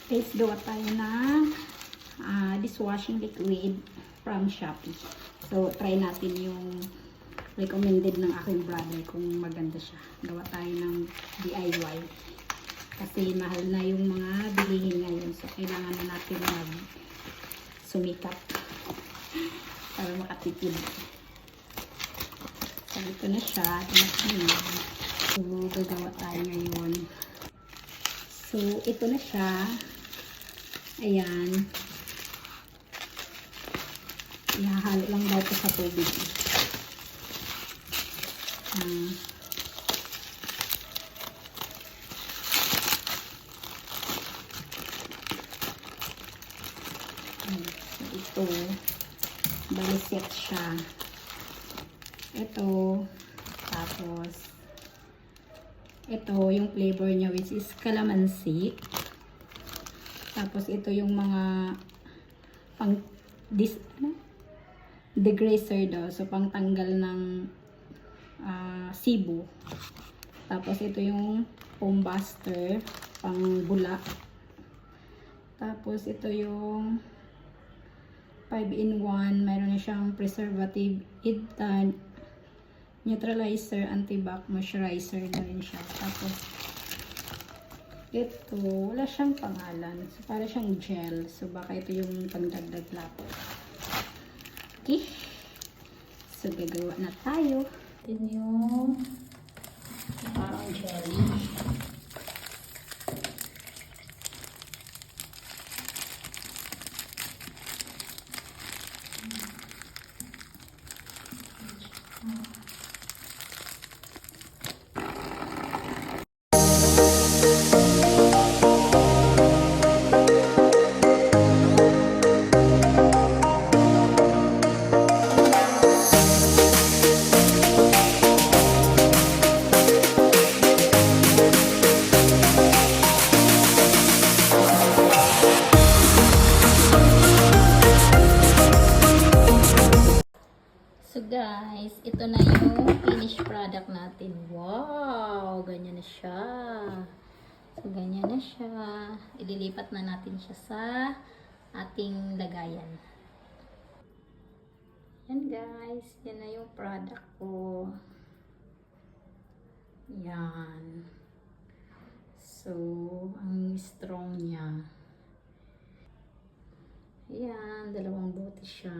Guys, gawa tayo ng dishwashing liquid from Shopee. So, try natin yung recommended ng aking brother kung maganda siya. Gawa tayo ng DIY. Kasi mahal na yung mga bilihin ngayon. So, kailangan na natin sumikap para makatipid. So, ito na siya. So, gagawa tayo ngayon. So, ito na siya. Ayan. Ihahalo lang daw ito sa tubig. So, ito. Baliset siya. Ito. Tapos, ito yung flavor niya which is calamansi. Tapos, ito yung mga pang degreaser daw. So, pang tanggal ng sibo. Tapos, ito yung foam buster. Pang bula. Tapos, ito yung 5-in-1. Mayroon na siyang preservative, irritant, neutralizer, antibac, moisturizer na rin siya. Tapos, ito, wala siyang pangalan. So, para siyang gel. So, baka ito yung pangdagdag lapo. Okay. So, gagawa na tayo. Ito yung parang jelly. So guys, ito na yung finished product natin. Wow! Ganyan na siya. So ganyan na siya. Ililipat na natin siya sa ating lagayan. Yan guys, yan na yung product ko. Yan. So, ang strong niya. Ayan, dalawang bote siya.